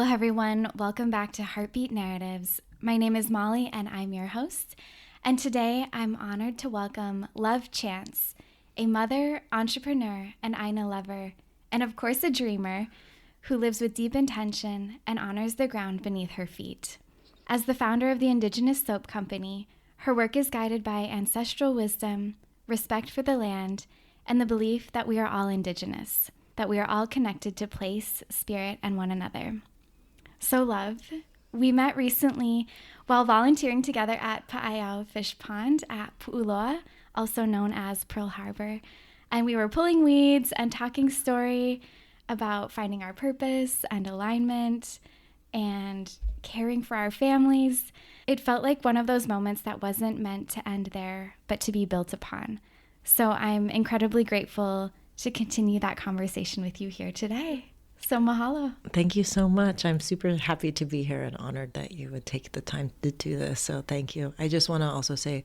Aloha, everyone. Welcome back to Heartbeat Narratives. My name is Molly, and I'm your host. And today, I'm honored to welcome Love Chance, a mother, entrepreneur, and ʻāina lover, and of course a dreamer, who lives with deep intention and honors the ground beneath her feet. As the founder of the Indigenous Soap Company, her work is guided by ancestral wisdom, respect for the land, and the belief that we are all Indigenous, that we are all connected to place, spirit, and one another. So Love, we met recently while volunteering together at Pāʻaiau fishpond at Puʻuloa, also known as Pearl Harbor, and we were pulling weeds and talking story about finding our purpose and alignment and caring for our families. It felt like one of those moments that wasn't meant to end there, but to be built upon. So I'm incredibly grateful to continue that conversation with you here today. So mahalo. Thank you so much. I'm super happy to be here and honored that you would take the time to do this. So thank you. I just want to also say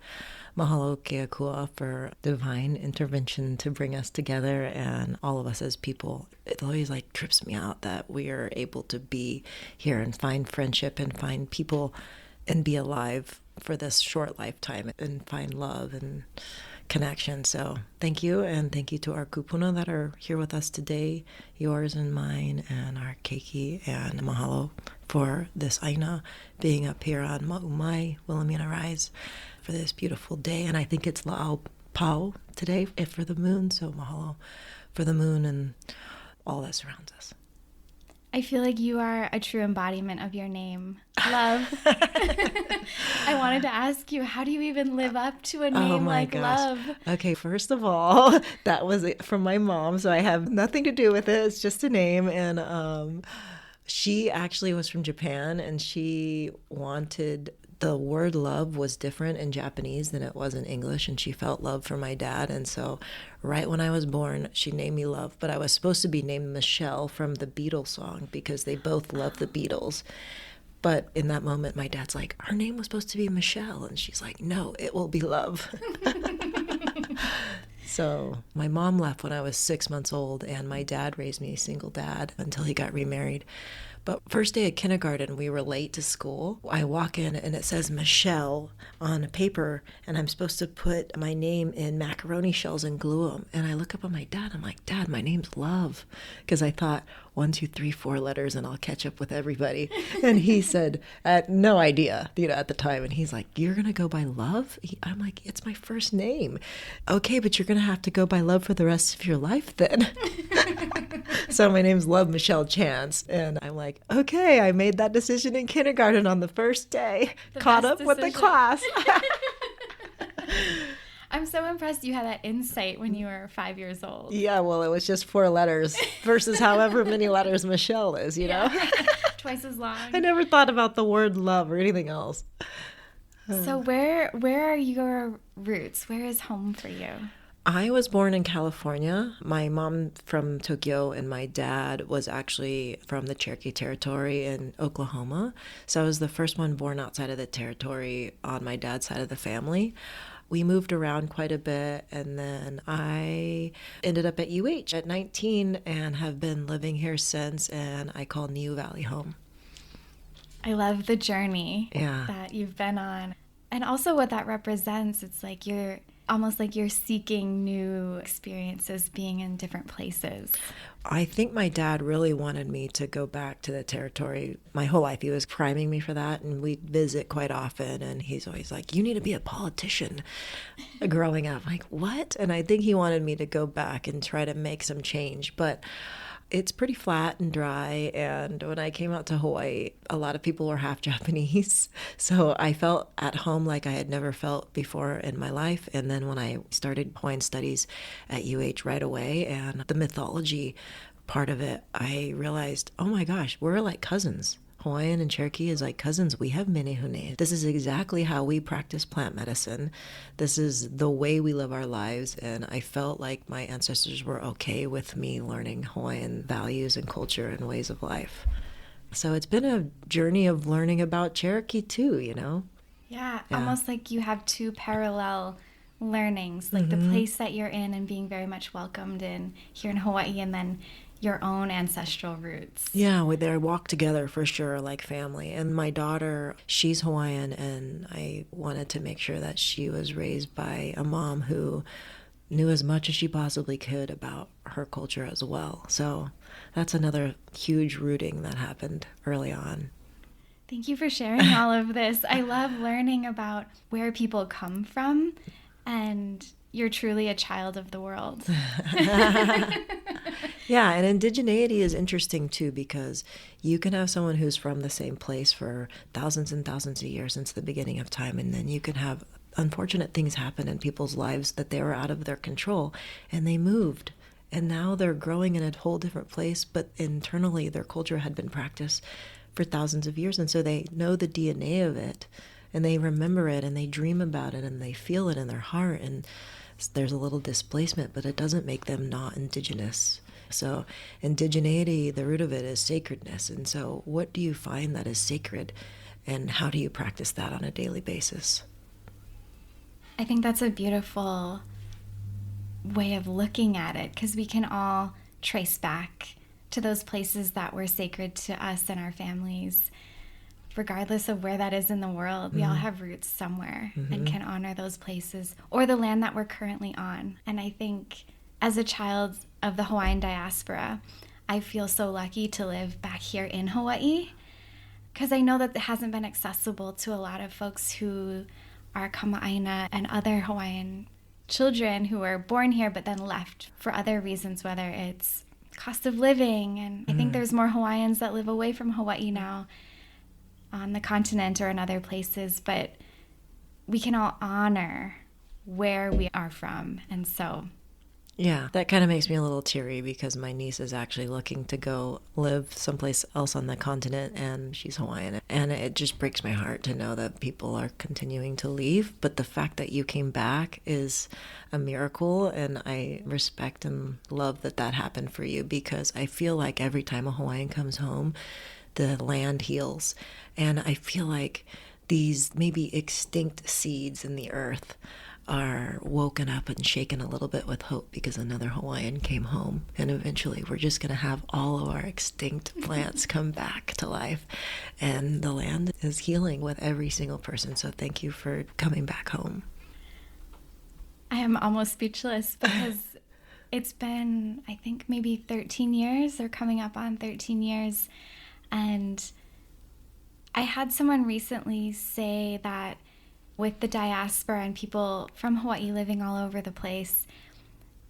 mahalo ke akua for divine intervention to bring us together and all of us as people. It always trips me out that we are able to be here and find friendship and find people and be alive for this short lifetime and find love and connection. So thank you, and thank you to our kupuna that are here with us today, yours and mine, and our keiki, and mahalo for this ʻāina being up here on Ma'umai, Wilhelmina Rise, for this beautiful day. And I think it's Lāʻau pau today for the moon, so mahalo for the moon and all that surrounds us. I feel like you are a true embodiment of your name, Love. I wanted to ask you, how do you even live up to a name like gosh. Love? Okay, first of all, that was from my mom, so I have nothing to do with it. It's just a name. And she actually was from Japan, and she wanted... The word love was different in Japanese than it was in English, and she felt love for my dad. And so right when I was born, she named me Love. But I was supposed to be named Michelle from the Beatles song because they both love the Beatles. But in that moment, my dad's like, our name was supposed to be Michelle. And she's like, no, it will be Love. So my mom left when I was 6 months old, and my dad raised me a single dad until he got remarried. But first day of kindergarten, we were late to school. I walk in and it says Michelle on a paper, and I'm supposed to put my name in macaroni shells and glue them. And I look up at my dad. I'm like, Dad, my name's Love. Because I thought 1, 2, 3, 4 letters and I'll catch up with everybody. And he said, no idea, at the time. And he's like, you're going to go by Love? I'm like, it's my first name. Okay, but you're going to have to go by Love for the rest of your life then. So my name's Love Michelle Chance. And I'm like, okay, I made that decision in kindergarten on the first day. Caught up with the class. I'm so impressed you had that insight when you were 5 years old. Yeah, well, it was just 4 letters versus however many letters Michelle is, you know? Twice as long. I never thought about the word love or anything else. So where are your roots? Where is home for you? I was born in California. My mom from Tokyo and my dad was actually from the Cherokee territory in Oklahoma. So I was the first one born outside of the territory on my dad's side of the family. We moved around quite a bit, and then I ended up at UH at 19 and have been living here since, and I call Niu Valley home. I love the journey that you've been on. And also what that represents, it's like you're almost like you're seeking new experiences, being in different places. I think my dad really wanted me to go back to the territory my whole life. He was priming me for that, and we'd visit quite often, and he's always like, you need to be a politician. Growing up, I'm like, what? And I think he wanted me to go back and try to make some change, but it's pretty flat and dry. And when I came out to Hawaii, a lot of people were half Japanese. So I felt at home like I had never felt before in my life. And then when I started Hawaiian studies at UH right away, and the mythology part of it, I realized, oh my gosh, we're like cousins. Hawaiian and Cherokee is like cousins. We have menehune. This is exactly how we practice plant medicine. This is the way we live our lives. And I felt like my ancestors were okay with me learning Hawaiian values and culture and ways of life. So it's been a journey of learning about Cherokee too, Yeah, almost like you have two parallel learnings, like the place that you're in and being very much welcomed in here in Hawaii, and then your own ancestral roots. Yeah, they walk together for sure, like family. And my daughter, she's Hawaiian, and I wanted to make sure that she was raised by a mom who knew as much as she possibly could about her culture as well. So that's another huge rooting that happened early on. Thank you for sharing all of this. I love learning about where people come from, and you're truly a child of the world. Yeah, and indigeneity is interesting too, because you can have someone who's from the same place for thousands and thousands of years since the beginning of time, and then you can have unfortunate things happen in people's lives that they were out of their control, and they moved. And now they're growing in a whole different place, but internally their culture had been practiced for thousands of years, and so they know the DNA of it, and they remember it, and they dream about it, and they feel it in their heart, and there's a little displacement, but it doesn't make them not indigenous. So indigeneity, the root of it is sacredness. And so what do you find that is sacred, and how do you practice that on a daily basis? I think that's a beautiful way of looking at it, because we can all trace back to those places that were sacred to us and our families, regardless of where that is in the world. We all have roots somewhere and can honor those places or the land that we're currently on. And I think as a child of the Hawaiian diaspora, I feel so lucky to live back here in Hawaii, because I know that it hasn't been accessible to a lot of folks who are ʻāina and other Hawaiian children who were born here but then left for other reasons, whether it's cost of living. And I think there's more Hawaiians that live away from Hawaii now on the continent or in other places, but we can all honor where we are from. And so yeah, that kind of makes me a little teary, because my niece is actually looking to go live someplace else on the continent, and she's Hawaiian. And it just breaks my heart to know that people are continuing to leave. But the fact that you came back is a miracle, and I respect and love that that happened for you, because I feel like every time a Hawaiian comes home, the land heals. And I feel like these maybe extinct seeds in the earth are woken up and shaken a little bit with hope, because another Hawaiian came home, and eventually we're just going to have all of our extinct plants come back to life, and the land is healing with every single person. So thank you for coming back home. I am almost speechless, because it's been, I think, maybe 13 years or coming up on 13 years. And I had someone recently say that with the diaspora and people from Hawaii living all over the place,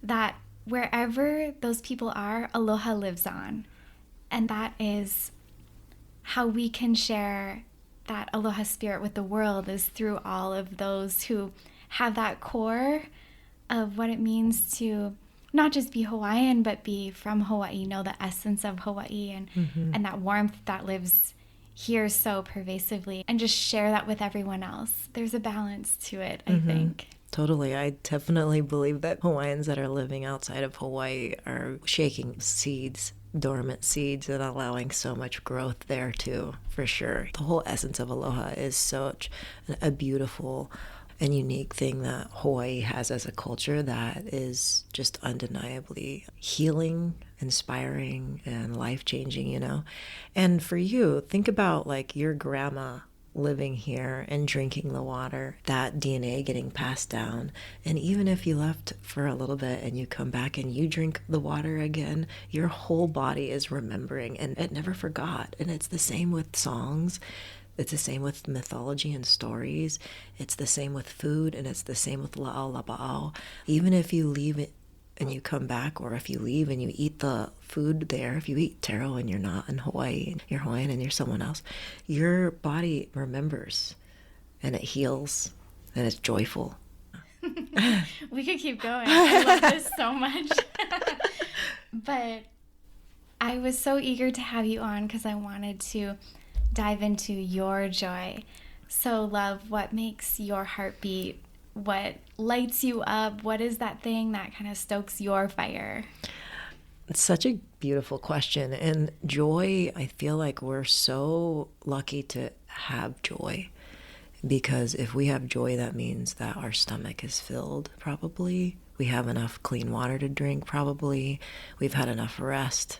that wherever those people are, Aloha lives on. And that is how we can share that Aloha spirit with the world, is through all of those who have that core of what it means to not just be Hawaiian, but be from Hawaii, know the essence of Hawaii, and that warmth that lives here so pervasively, and just share that with everyone else. There's a balance to it, I think. Totally. I definitely believe that Hawaiians that are living outside of Hawaii are shaking seeds, dormant seeds, and allowing so much growth there too, for sure. The whole essence of Aloha is such a beautiful and unique thing that Hawaii has as a culture that is just undeniably healing, inspiring, and life-changing, you know? And for you, think about like your grandma living here and drinking the water, that DNA getting passed down. And even if you left for a little bit and you come back and you drink the water again, your whole body is remembering, and it never forgot. And it's the same with songs. It's the same with mythology and stories. It's the same with food, and it's the same with Lāʻau, lapaʻau. Even if you leave it and you come back, or if you leave and you eat the food there, if you eat taro and you're not in Hawaii, you're Hawaiian and you're someone else, your body remembers, and it heals, and it's joyful. We could keep going. I love this so much. But I was so eager to have you on, because I wanted to dive into your joy. So, love, what makes your heart beat? What lights you up? What is that thing that kind of stokes your fire? It's such a beautiful question. And joy, I feel like we're so lucky to have joy, because if we have joy, that means that our stomach is filled, probably. We have enough clean water to drink, probably. We've had enough rest.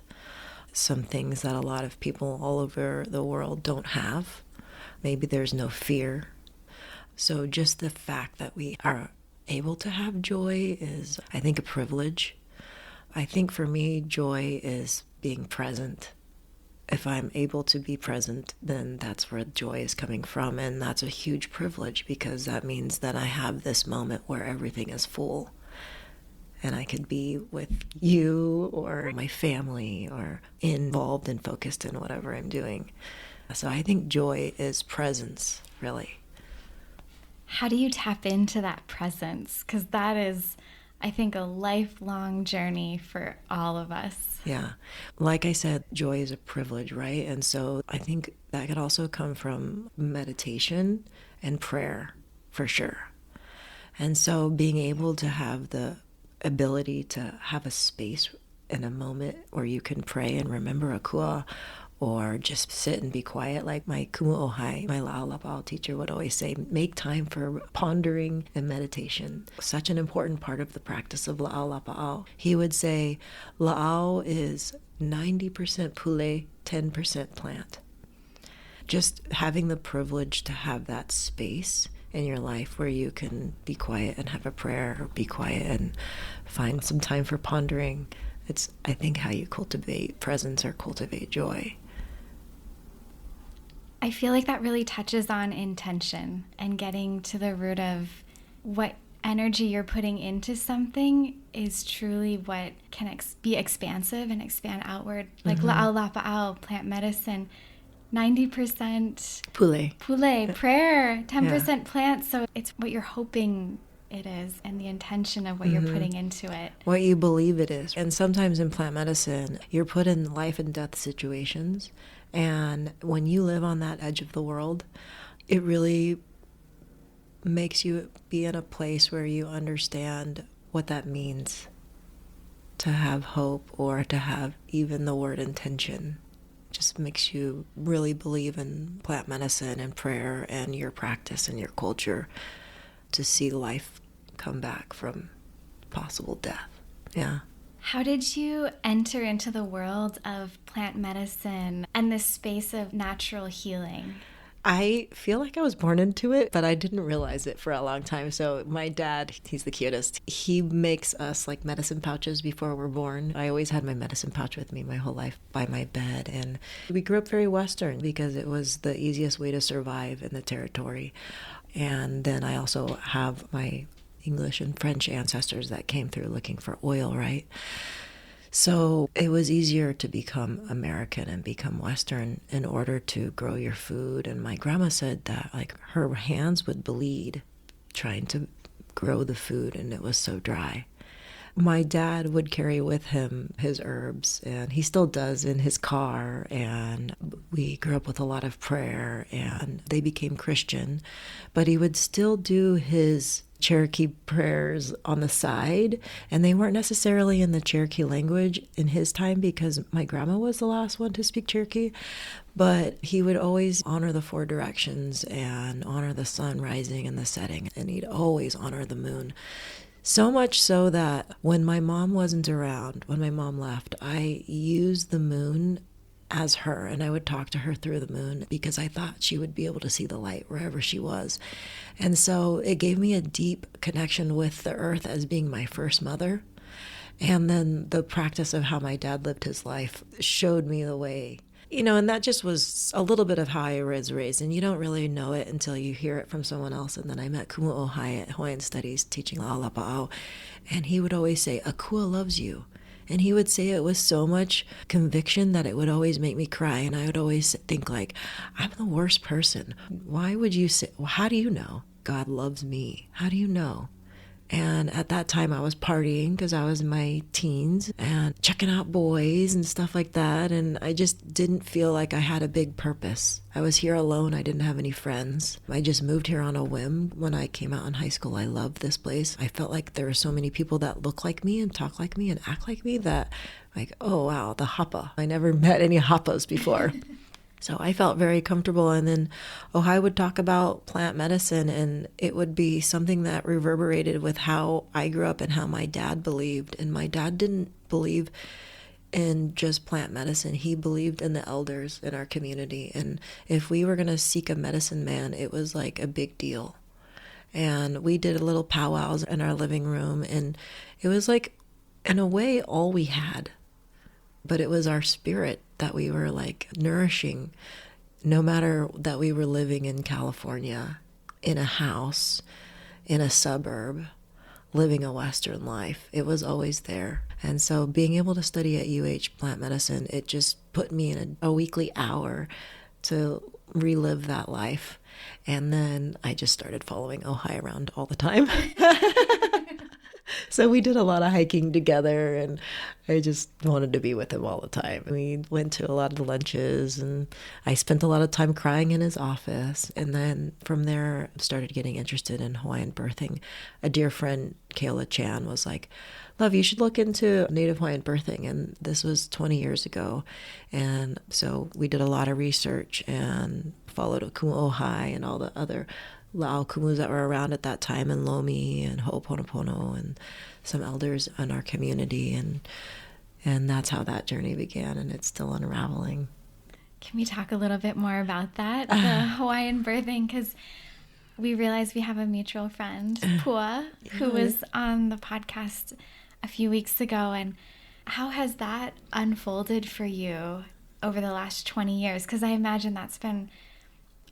Some things that a lot of people all over the world don't have. Maybe there's no fear. So just the fact that we are able to have joy is, I think, a privilege. I think for me, joy is being present. If I'm able to be present, then that's where joy is coming from. And that's a huge privilege because that means that I have this moment where everything is full. And I could be with you or my family or involved and focused in whatever I'm doing. So I think joy is presence, really. How do you tap into that presence? Because that is, I think, a lifelong journey for all of us. Yeah. Like I said, joy is a privilege, right? And so I think that could also come from meditation and prayer, for sure. And so being able to have the ability to have a space in a moment where you can pray and remember a kua, or just sit and be quiet, like my kumuʻohai, my Lāʻau lapaʻau teacher would always say, make time for pondering and meditation. Such an important part of the practice of Lāʻau lapaʻau. He would say, Lāʻau is 90% pule, 10% plant. Just having the privilege to have that space in your life where you can be quiet and have a prayer, or be quiet and find some time for pondering. It's, I think, how you cultivate presence or cultivate joy. I feel like that really touches on intention and getting to the root of what energy you're putting into something is truly what can be expansive and expand outward. Like Lāʻau lapaʻau, plant medicine, 90% pule, prayer, 10% plant. So it's what you're hoping it is and the intention of what you're putting into it. What you believe it is. And sometimes in plant medicine, you're put in life and death situations. And when you live on that edge of the world, it really makes you be in a place where you understand what that means to have hope or to have even the word intention. Just makes you really believe in plant medicine and prayer and your practice and your culture to see life come back from possible death. Yeah. How did you enter into the world of plant medicine and this space of natural healing? I feel like I was born into it, but I didn't realize it for a long time. So my dad, he's the cutest. He makes us like medicine pouches before we're born. I always had my medicine pouch with me my whole life by my bed. And we grew up very Western because it was the easiest way to survive in the territory. And then I also have my English and French ancestors that came through looking for oil, right? So it was easier to become American and become Western in order to grow your food. And my grandma said that like her hands would bleed trying to grow the food and it was so dry. My dad would carry with him his herbs, and he still does, in his car, and we grew up with a lot of prayer, and they became Christian, but he would still do his Cherokee prayers on the side, and they weren't necessarily in the Cherokee language in his time because my grandma was the last one to speak Cherokee, but he would always honor the four directions and honor the sun rising and the setting, and he'd always honor the moon. So much so that when my mom wasn't around, when my mom left, I used the moon as her, and I would talk to her through the moon because I thought she would be able to see the light wherever she was. And so it gave me a deep connection with the earth as being my first mother. And then the practice of how my dad lived his life showed me the way. You know, and that just was a little bit of how I was raised, and you don't really know it until you hear it from someone else. And then I met Kumuʻohai at Hawaiian Studies teaching Lāʻau lapaʻau, and he would always say, "Akua loves you." And he would say it with so much conviction that it would always make me cry. And I would always think like, I'm the worst person. Why would you say, well, how do you know God loves me? How do you know? And at that time I was partying because I was in my teens and checking out boys and stuff like that. And I just didn't feel like I had a big purpose. I was here alone. I didn't have any friends. I just moved here on a whim. When I came out in high school, I loved this place. I felt like there were so many people that look like me and talk like me and act like me that like, oh, wow, the hapa. I never met any hapas before. So I felt very comfortable. And then Ojai would talk about plant medicine, and it would be something that reverberated with how I grew up and how my dad believed. And my dad didn't believe in just plant medicine. He believed in the elders in our community. And if we were going to seek a medicine man, it was like a big deal. And we did little powwows in our living room. And it was like, in a way, all we had. But it was our spirit that we were like nourishing, no matter that we were living in California, in a house, in a suburb, living a Western life. It was always there. And so being able to study at UH plant medicine, it just put me in a weekly hour to relive that life. And then I just started following Ojai around all the time. So we did a lot of hiking together, and I just wanted to be with him all the time. We went to a lot of the lunches, and I spent a lot of time crying in his office. And then from there, started getting interested in Hawaiian birthing. A dear friend, Kayla Chan, was like, "Love, you should look into Native Hawaiian birthing." And this was 20 years ago. And so we did a lot of research and followed Kumu Ojai and all the other Lāʻau kumus that were around at that time, and Lomi and Ho'oponopono and some elders in our community, and that's how that journey began, and it's still unraveling. Can we talk a little bit more about that, the Hawaiian birthing? Because we realized we have a mutual friend, Pua, who was on the podcast a few weeks ago, and how has that unfolded for you over the last 20 years? Because I imagine that's been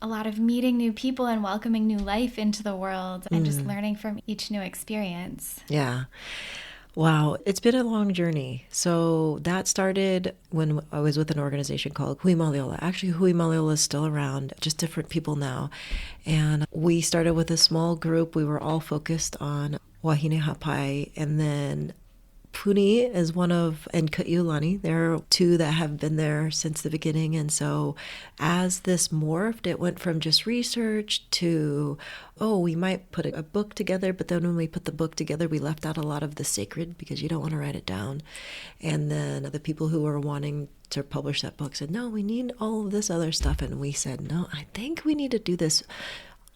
a lot of meeting new people and welcoming new life into the world and just learning from each new experience. Yeah. Wow. It's been a long journey. So that started when I was with an organization called Hui Maliola. Actually, Hui Maliola is still around, just different people now. And we started with a small group. We were all focused on Wahine Hapai, and then Puni is one of, and Kaiulani, there are two that have been there since the beginning. And so as this morphed, it went from just research to, oh, we might put a book together, but then when we put the book together, we left out a lot of the sacred because you don't want to write it down. And then the people who were wanting to publish that book said, no, we need all of this other stuff. And we said, no, I think we need to do this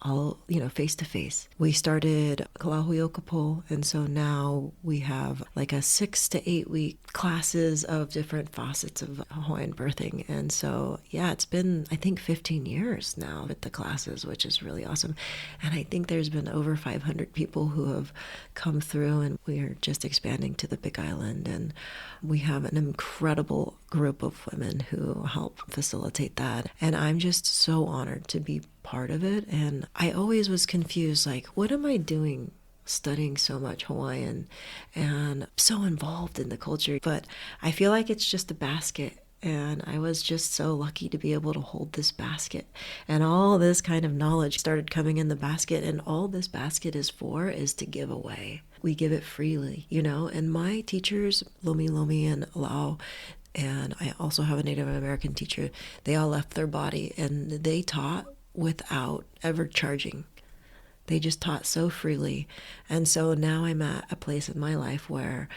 all, face to face. We started Kalahui Okapo, and so now we have like a 6 to 8 week classes of different facets of Hawaiian birthing. And so, yeah, it's been, I think, 15 years now with the classes, which is really awesome. And I think there's been over 500 people who have come through, and we are just expanding to the Big Island. And we have an incredible group of women who help facilitate that. And I'm just so honored to be part of it. And I always was confused, like, what am I doing studying so much Hawaiian and so involved in the culture? But I feel like it's just a basket. And I was just so lucky to be able to hold this basket. And all this kind of knowledge started coming in the basket. And all this basket is for is to give away. We give it freely, And my teachers, Lomi and Lāʻau, and I also have a Native American teacher, they all left their body and they taught without ever charging. They just taught so freely. And so now I'm at a place in my life where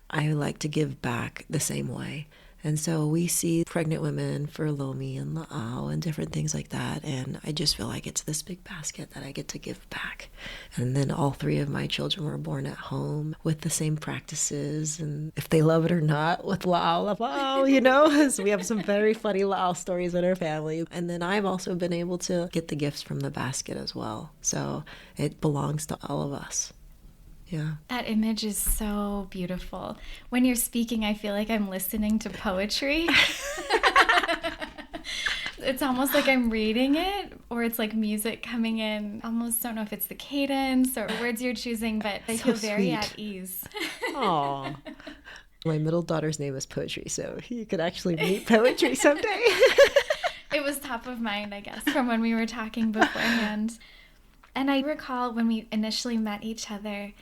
I like to give back the same way. And so we see pregnant women for Lomi and Lāʻau and different things like that. And I just feel like it's this big basket that I get to give back. And then all 3 of my children were born at home with the same practices. And if they love it or not, with Lāʻau, So we have some very funny Lāʻau stories in our family. And then I've also been able to get the gifts from the basket as well. So it belongs to all of us. Yeah. That image is so beautiful. When you're speaking, I feel like I'm listening to poetry. It's almost like I'm reading it, or it's like music coming in. Almost don't know if it's the cadence or words you're choosing, but I feel very at ease. Aw. My middle daughter's name is Poetry, so you could actually meet Poetry someday. It was top of mind, I guess, from when we were talking beforehand. And I recall when we initially met each other,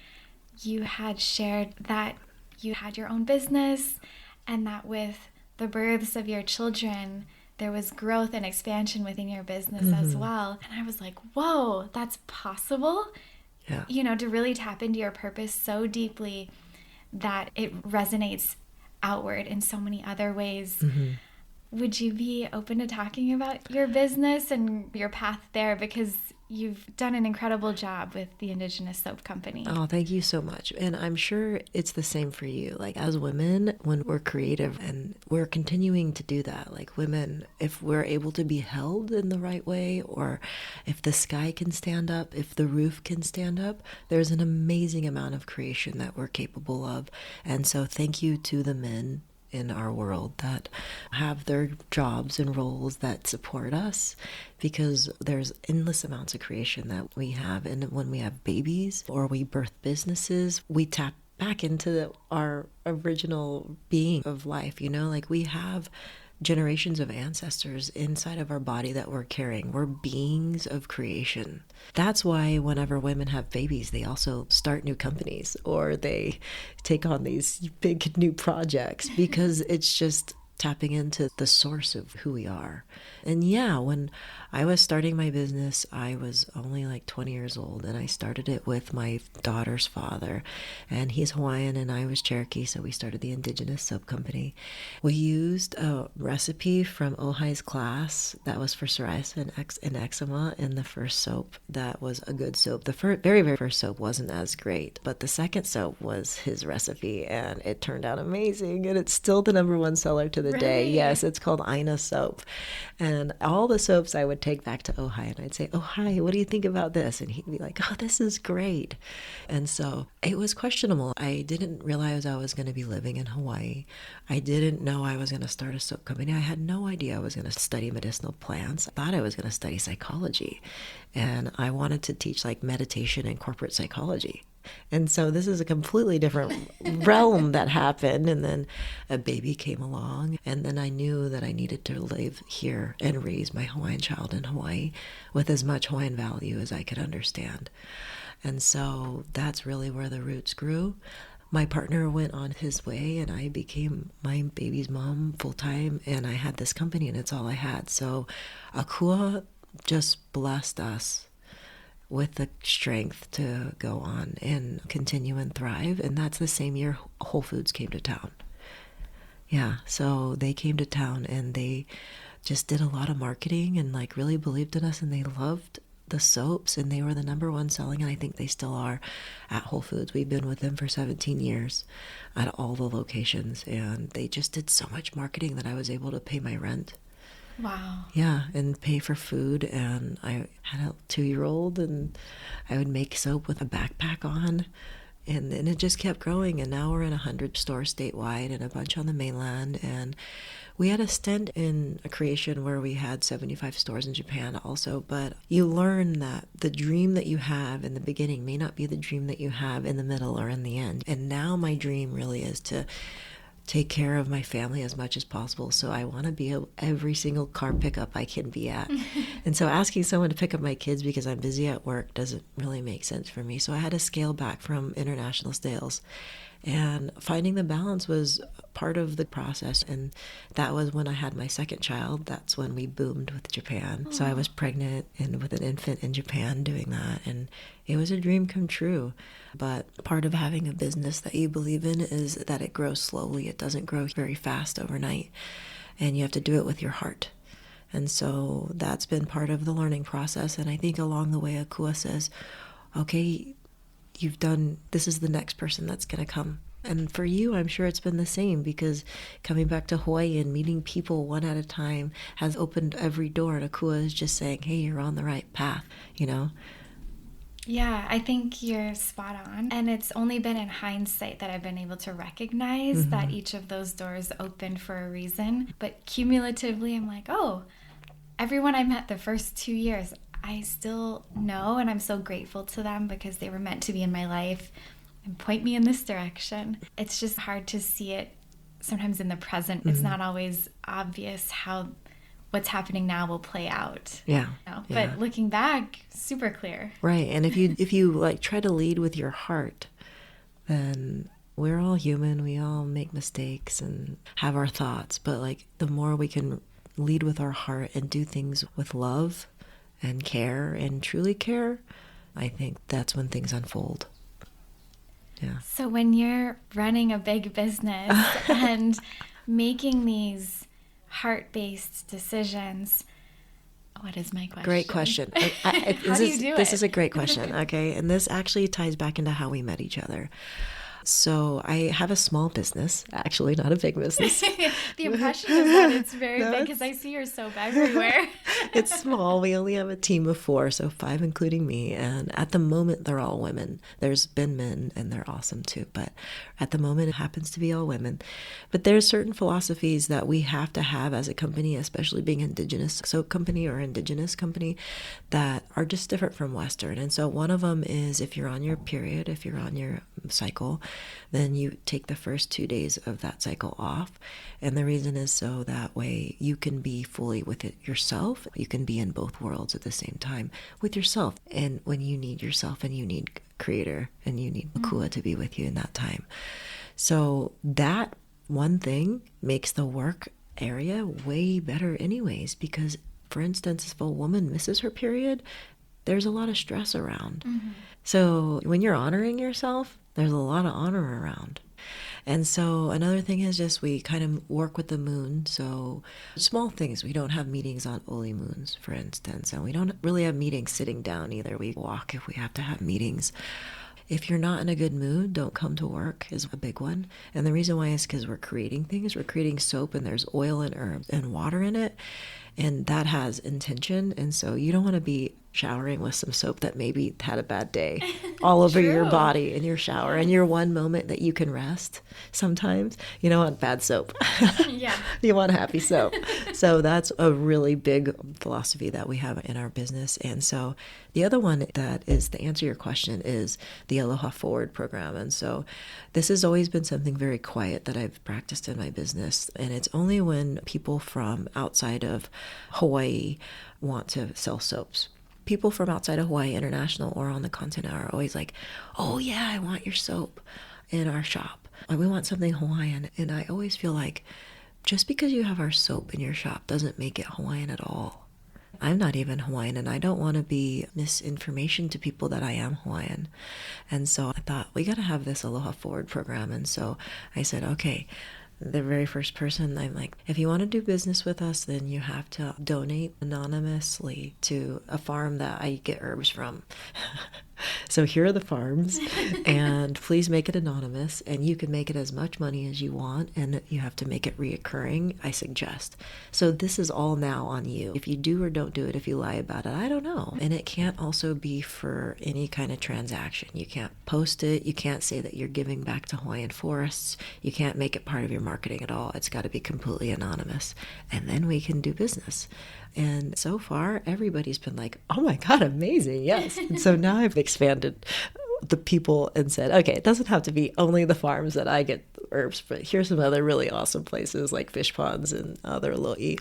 you had shared that you had your own business and that with the births of your children, there was growth and expansion within your business as well. And I was like, whoa, that's possible? Yeah. To really tap into your purpose so deeply that it resonates outward in so many other ways. Would you be open to talking about your business and your path there? Because you've done an incredible job with the Indigenous Soap Company. Oh, thank you so much. And I'm sure it's the same for you. Like as women, when we're creative and we're continuing to do that, like women, if we're able to be held in the right way, or if the sky can stand up, if the roof can stand up, there's an amazing amount of creation that we're capable of. And so thank you to the men in our world that have their jobs and roles that support us, because there's endless amounts of creation that we have. And when we have babies or we birth businesses, we tap back into our original being of life, like we have generations of ancestors inside of our body that we're carrying. We're beings of creation. That's why whenever women have babies, they also start new companies or they take on these big new projects, because it's just tapping into the source of who we are. And yeah, when I was starting my business, I was only like 20 years old, and I started it with my daughter's father, and he's Hawaiian and I was Cherokee, so we started the Indigenous Soap Company. We used a recipe from Ojai's class that was for psoriasis and eczema in the first soap. That was a good soap. The very, very first soap wasn't as great, but the second soap was his recipe, and it turned out amazing, and it's still the #1 seller to the day. Yes, it's called ʻāina soap. And all the soaps I would take back to Ojai, and I'd say, Ojai, what do you think about this? And he'd be like, oh, this is great. And so it was questionable. I didn't realize I was going to be living in Hawaii. I didn't know I was going to start a soap company. I had no idea I was going to study medicinal plants. I thought I was going to study psychology. And I wanted to teach like meditation and corporate psychology. And so this is a completely different realm that happened. And then a baby came along, and then I knew that I needed to live here and raise my Hawaiian child in Hawaii with as much Hawaiian value as I could understand. And so that's really where the roots grew. My partner went on his way, and I became my baby's mom full-time, and I had this company, and it's all I had. So Akua just blessed us with the strength to go on and continue and thrive. And that's the same year Whole Foods came to town. Yeah, so they came to town, and they just did a lot of marketing and like really believed in us, and they loved the soaps, and they were the #1 selling, and I think they still are at Whole Foods. We've been with them for 17 years at all the locations, and they just did so much marketing that I was able to pay my rent. Wow. Yeah, and pay for food. And I had a 2-year-old, and I would make soap with a backpack on, and it just kept growing. And now we're in 100 stores statewide and a bunch on the mainland. And we had a stint in a creation where we had 75 stores in Japan also. But you learn that the dream that you have in the beginning may not be the dream that you have in the middle or in the end. And now my dream really is to take care of my family as much as possible. So I want to be at every single car pickup I can be at. And so asking someone to pick up my kids because I'm busy at work doesn't really make sense for me. So I had to scale back from international sales. And finding the balance was part of the process. And that was when I had my second child. That's when we boomed with Japan. So I was pregnant and with an infant in Japan doing that. And it was a dream come true. But part of having a business that you believe in is that it grows slowly. It doesn't grow very fast overnight. And you have to do it with your heart. And so that's been part of the learning process. And I think along the way, Akua says, okay, this is the next person that's going to come. And for you, I'm sure it's been the same, because coming back to Hawaii and meeting people one at a time has opened every door. And Akua is just saying, hey, you're on the right path, Yeah, I think you're spot on. And it's only been in hindsight that I've been able to recognize that each of those doors opened for a reason. But cumulatively, I'm like, oh, everyone I met the first 2 years, I still know, and I'm so grateful to them because they were meant to be in my life and point me in this direction. It's just hard to see it sometimes in the present. It's not always obvious how what's happening now will play out. Yeah. But looking back, super clear. Right. And if you like try to lead with your heart, then we're all human. We all make mistakes and have our thoughts. But like the more we can lead with our heart and do things with love and care and truly care, I think that's when things unfold. Yeah. So when you're running a big business and making these heart-based decisions. What is my question? Great question. How do you do This it? is a great question, okay? And this actually ties back into how we met each other. So I have a small business, actually not a big business. The impression is that it's very big because I see your soap everywhere. It's small. We only have a team of 4, so 5 including me. And at the moment, they're all women. There's been men, and they're awesome too. But at the moment, it happens to be all women. But there's certain philosophies that we have to have as a company, especially being Indigenous Soap Company or Indigenous company, that are just different from Western. And so one of them is if you're on your period, if you're on your cycle, then you take the first 2 days of that cycle off. And the reason is so that way you can be fully with it yourself. You can be in both worlds at the same time with yourself. And when you need yourself and you need Creator and you need Makua to be with you in that time. So that one thing makes the work area way better anyways, because for instance, if a woman misses her period, there's a lot of stress around. So when you're honoring yourself, there's a lot of honor around. And so another thing is just we kind of work with the moon. So small things. We don't have meetings on Oli moons, for instance. And we don't really have meetings sitting down either. We walk if we have to have meetings. If you're not in a good mood, don't come to work is a big one. And the reason why is because we're creating things. We're creating soap and there's oil and herbs and water in it. And that has intention. And so you don't want to be showering with some soap that maybe had a bad day all over your body in your shower. And your one moment that you can rest sometimes, you don't want bad soap. Yeah. You want happy soap. So that's a really big philosophy that we have in our business. And so the other one that is, to answer your question, is the Aloha Forward program. And so this has always been something very quiet that I've practiced in my business. And it's only when people from outside of Hawaii want to sell soaps. People from outside of Hawaii International or on the continent are always like, oh yeah, I want your soap in our shop. We want something Hawaiian. And I always feel like just because you have our soap in your shop doesn't make it Hawaiian at all. I'm not even Hawaiian, and I don't want to be misinformation to people that I am Hawaiian. And so I thought, we got to have this Aloha Forward program. And so I said, okay, the very first person, I'm like, if you want to do business with us, then you have to donate anonymously to a farm that I get herbs from. So here are the farms, and please make it anonymous, and you can make it as much money as you want, and you have to make it reoccurring, I suggest. So this is all now on you. If you do or don't do it, if you lie about it, I don't know. And it can't also be for any kind of transaction. You can't post it. You can't say that you're giving back to Hawaiian forests. You can't make it part of your marketing at all. It's got to be completely anonymous. And then we can do business. And so far, everybody's been like, oh my God, amazing, yes. And so now I've expanded the people and said, okay, it doesn't have to be only the farms that I get herbs, but here's some other really awesome places like fish ponds and other lo'i,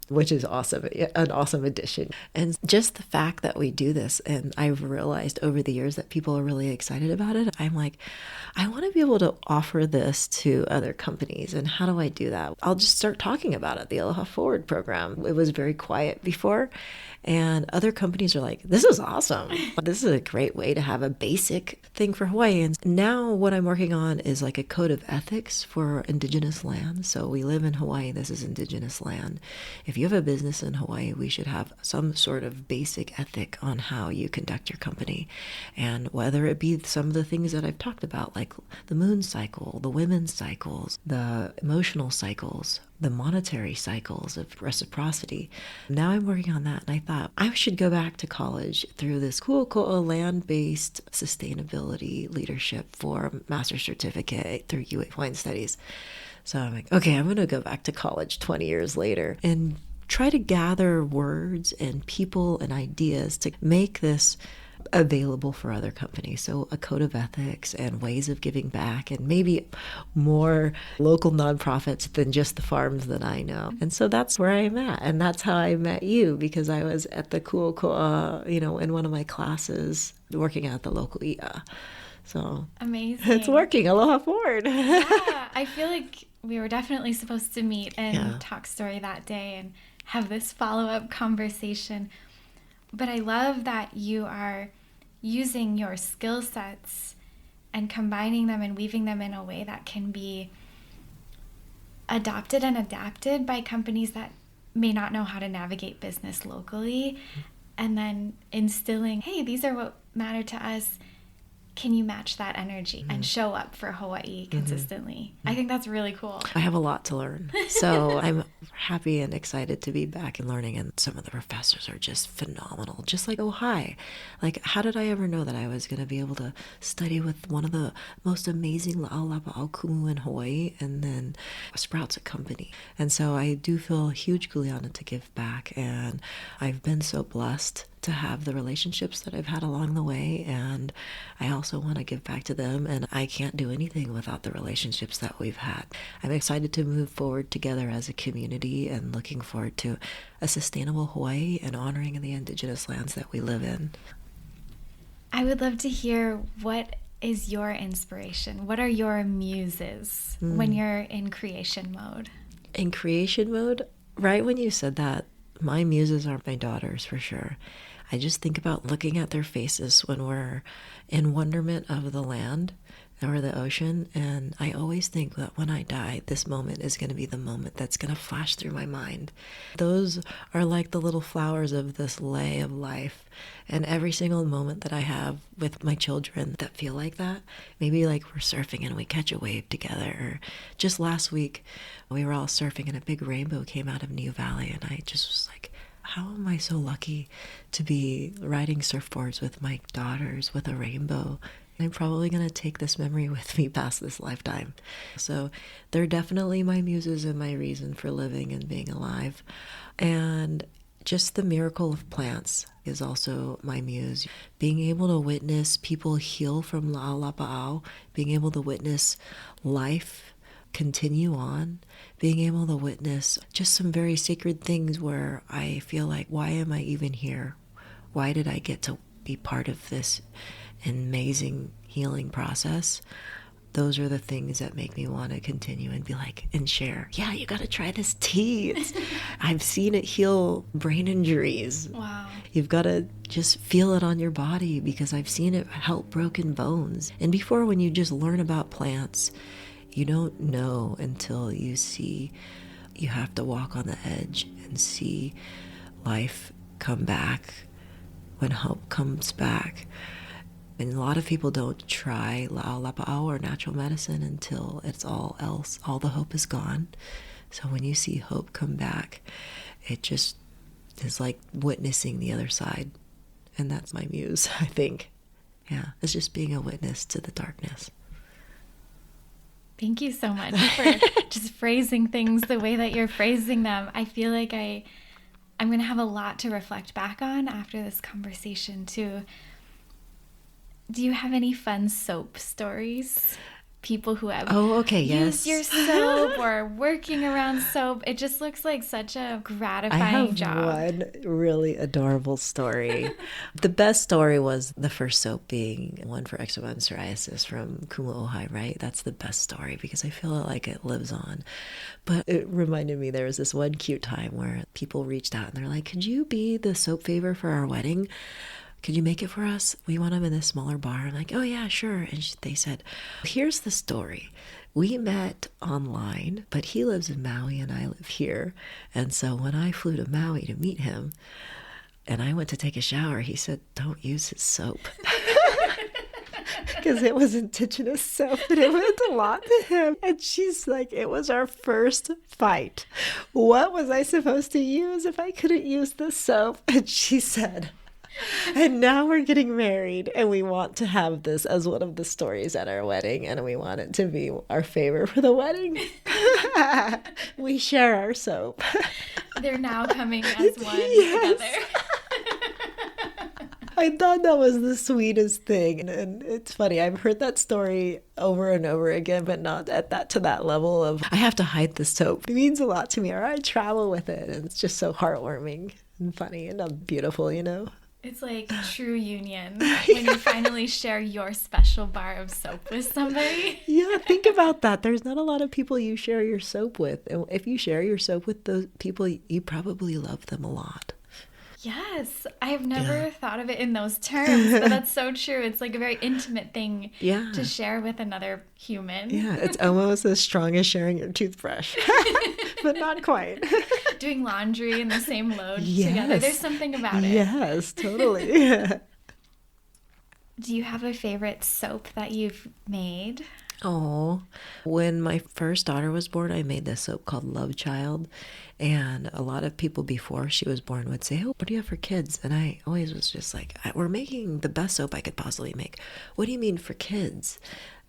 which is awesome, an awesome addition. And just the fact that we do this, and I've realized over the years that people are really excited about it, I'm like, I want to be able to offer this to other companies. And how do I do that? I'll just start talking about it, the Aloha Forward program. It was very quiet before. And other companies are like, this is awesome. This is a great way to have a basic thing for Hawaiians. Now what I'm working on is like a code of ethics for Indigenous land. So we live in Hawaii. This is Indigenous land. If you have a business in Hawaii, we should have some sort of basic ethic on how you conduct your company. And whether it be some of the things that I've talked about, like the moon cycle, the women's cycles, the emotional cycles, the monetary cycles of reciprocity. Now I'm working on that, and I thought I should go back to college through this kuʻokoʻa land-based sustainability leadership for master's certificate through Hawaiian Studies. So I'm like, okay, I'm going to go back to college 20 years later and try to gather words and people and ideas to make this available for other companies. So a code of ethics and ways of giving back, and maybe more local nonprofits than just the farms that I know. And so that's where I'm at. And that's how I met you, because I was at the kuʻokoʻa, in one of my classes working at the local ia. So amazing. It's working. Aloha Forward. Yeah, I feel like we were definitely supposed to meet and talk story that day and have this follow-up conversation. But I love that you are using your skill sets and combining them and weaving them in a way that can be adopted and adapted by companies that may not know how to navigate business locally, and then instilling, hey, these are what matter to us. Can you match that energy and show up for Hawaii consistently? I think that's really cool. I have a lot to learn. So I'm happy and excited to be back and learning. And some of the professors are just phenomenal. Just like, oh, hi. Like, how did I ever know that I was going to be able to study with one of the most amazing Lāʻau lapaʻau kumu in Hawaii, and then Sprouts a company. And so I do feel a huge kuleana to give back. And I've been so blessed to have the relationships that I've had along the way, and I also want to give back to them, and I can't do anything without the relationships that we've had. I'm excited to move forward together as a community and looking forward to a sustainable Hawaii and honoring the indigenous lands that we live in. I would love to hear, what is your inspiration? What are your muses when you're in creation mode? In creation mode, right when you said that, my muses are my daughters for sure. I just think about looking at their faces when we're in wonderment of the land or the ocean, and I always think that when I die, this moment is going to be the moment that's going to flash through my mind. Those are like the little flowers of this lei of life, and every single moment that I have with my children that feel like that, maybe like we're surfing and we catch a wave together, or just last week we were all surfing and a big rainbow came out of New Valley, and I just was like, how am I so lucky to be riding surfboards with my daughters with a rainbow? I'm probably going to take this memory with me past this lifetime. So they're definitely my muses and my reason for living and being alive. And just the miracle of plants is also my muse. Being able to witness people heal from Lāʻau lapaʻau, being able to witness life continue on, being able to witness just some very sacred things where I feel like, why am I even here? Why did I get to be part of this amazing healing process? Those are the things that make me want to continue and be like, and share. Yeah, you got to try this tea. I've seen it heal brain injuries. Wow. You've got to just feel it on your body, because I've seen it help broken bones. And before, when you just learn about plants, you don't know until you see. You have to walk on the edge and see life come back when hope comes back. And a lot of people don't try Lāʻau lapaʻau or natural medicine until it's all else. All the hope is gone. So when you see hope come back, it just is like witnessing the other side. And that's my muse, I think. Yeah, it's just being a witness to the darkness. Thank you so much for just phrasing things the way that you're phrasing them. I feel like I'm going to have a lot to reflect back on after this conversation too. Do you have any fun soap stories? People who have used your soap or working around soap. It just looks like such a gratifying job. I have one really adorable story. The best story was the first soap being one for eczema and psoriasis from Kumuʻohai, right? That's the best story because I feel like it lives on. But it reminded me there was this one cute time where people reached out and they're like, could you be the soap favor for our wedding? Could you make it for us? We want them in a smaller bar. I'm like, oh yeah, sure. And they said, here's the story. We met online, but he lives in Maui and I live here. And so when I flew to Maui to meet him and I went to take a shower, he said, don't use his soap. Because it was indigenous soap and it meant a lot to him. And she's like, it was our first fight. What was I supposed to use if I couldn't use the soap? And she said, and now we're getting married and we want to have this as one of the stories at our wedding and we want it to be our favor for the wedding. We share our soap. They're now coming as one together. I thought that was the sweetest thing. And it's funny, I've heard that story over and over again, but not to that level of, I have to hide the soap. It means a lot to me, or I travel with it. And it's just so heartwarming and funny and beautiful, you know? It's like true union when you finally share your special bar of soap with somebody. Yeah, think about that. There's not a lot of people you share your soap with. And if you share your soap with those people, you probably love them a lot. Yes, I've never thought of it in those terms, but that's so true. It's like a very intimate thing to share with another human. Yeah, it's almost as strong as sharing your toothbrush, but not quite. Doing laundry in the same load together. There's something about it. Yes, totally. Do you have a favorite soap that you've made? Oh, when my first daughter was born, I made this soap called Love Child. And a lot of people before she was born would say, "Oh, what do you have for kids?" And I always was just like, "We're making the best soap I could possibly make." "What do you mean for kids?"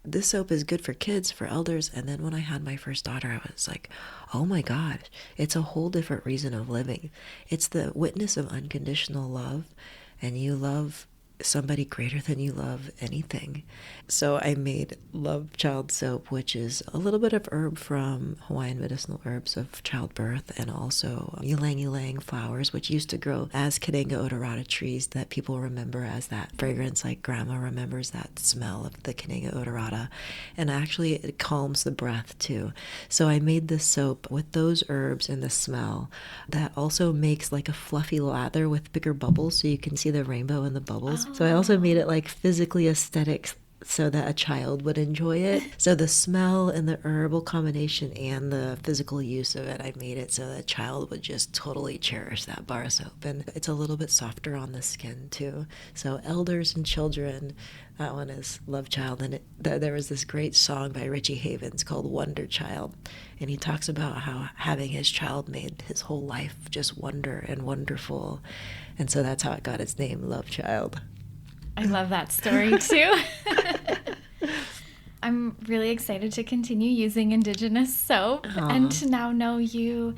"This soap is good for kids, for elders." And then when I had my first daughter, I was like, oh my God, it's a whole different reason of living. It's the witness of unconditional love, and you love somebody greater than you love anything. So I made Love Child soap, which is a little bit of herb from Hawaiian medicinal herbs of childbirth, and also ylang ylang flowers, which used to grow as Kananga odorata trees that people remember as that fragrance, like grandma remembers that smell of the Kananga odorata. And actually it calms the breath too. So I made this soap with those herbs and the smell that also makes like a fluffy lather with bigger bubbles, so you can see the rainbow in the bubbles. So I also made it like physically aesthetic so that a child would enjoy it. So the smell and the herbal combination and the physical use of it, I made it so that a child would just totally cherish that bar soap. And it's a little bit softer on the skin too. So elders and children, that one is Love Child. And there was this great song by Richie Havens called Wonder Child. And he talks about how having his child made his whole life just wonder and wonderful. And so that's how it got its name, Love Child. I love that story too. I'm really excited to continue using Indigenous soap and to now know you.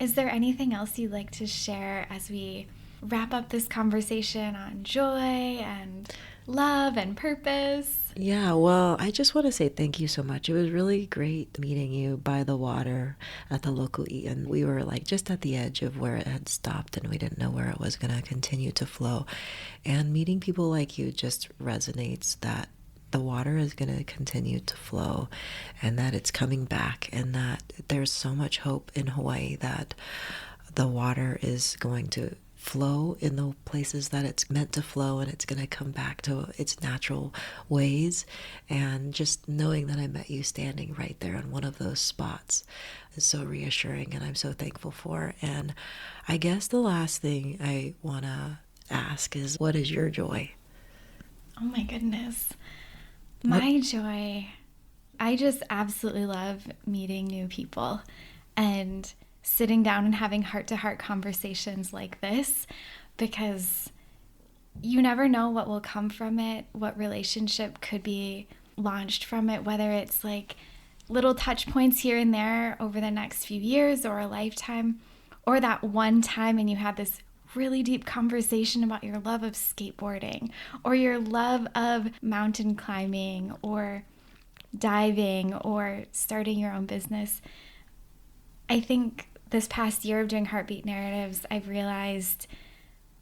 Is there anything else you'd like to share as we wrap up this conversation on joy and love and purpose? Yeah, well, I just want to say thank you so much. It was really great meeting you by the water at the local ʻāina. We were like just at the edge of where it had stopped, and we didn't know where it was going to continue to flow. And meeting people like you just resonates that the water is going to continue to flow, and that it's coming back, and that there's so much hope in Hawaii that the water is going to flow in the places that it's meant to flow, and it's going to come back to its natural ways. And just knowing that I met you standing right there in one of those spots is so reassuring, and I'm so thankful for. And I guess the last thing I want to ask is, what is your joy? Oh my goodness. My joy, I just absolutely love meeting new people and sitting down and having heart-to-heart conversations like this, because you never know what will come from it, what relationship could be launched from it, whether it's like little touch points here and there over the next few years or a lifetime, or that one time and you had this really deep conversation about your love of skateboarding or your love of mountain climbing or diving or starting your own business. I think this past year of doing Heartbeat Narratives, I've realized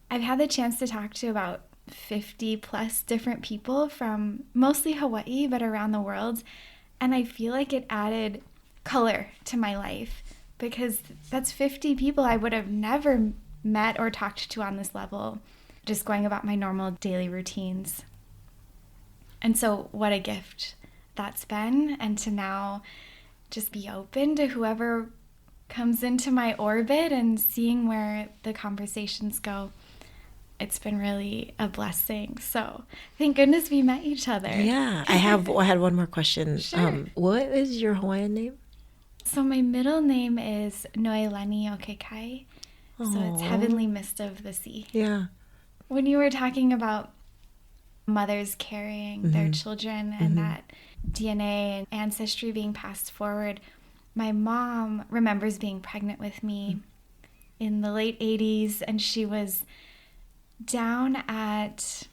I've had the chance to talk to about 50 plus different people from mostly Hawaii, but around the world. And I feel like it added color to my life, because that's 50 people I would have never met or talked to on this level, just going about my normal daily routines. And so what a gift that's been, and to now just be open to whoever comes into my orbit and seeing where the conversations go. It's been really a blessing. So thank goodness we met each other. Yeah, I had one more question. Sure. What is your Hawaiian name? So my middle name is Noelani Okekai. So it's Heavenly Mist of the Sea. Yeah. When you were talking about mothers carrying their children and that DNA and ancestry being passed forward, my mom remembers being pregnant with me in the late 80s, and she was down at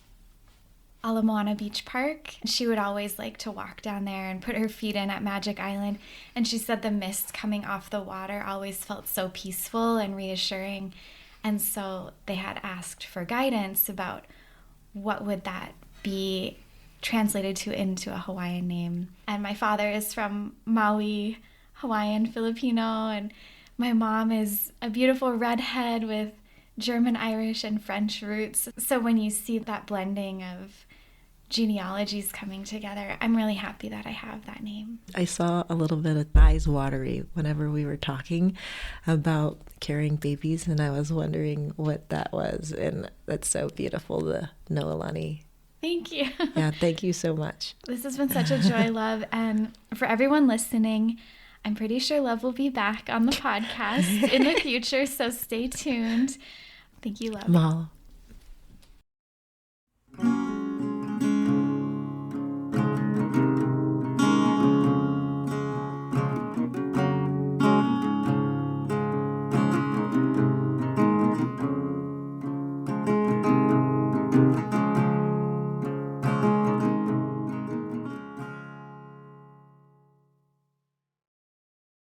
Ala Moana Beach Park. She would always like to walk down there and put her feet in at Magic Island, and she said the mist coming off the water always felt so peaceful and reassuring. And so they had asked for guidance about what would that be translated to into a Hawaiian name. And my father is from Maui, Hawaiian Filipino, and my mom is a beautiful redhead with German, Irish, and French roots. So when you see that blending of genealogies coming together, I'm really happy that I have that name. I saw a little bit of eyes watery whenever we were talking about carrying babies, and I was wondering what that was. And that's so beautiful, the Noelani. Thank you. Yeah, thank you so much. This has been such a joy, Love. And for everyone listening, I'm pretty sure Love will be back on the podcast in the future, so stay tuned. Thank you, Love. Mahalo.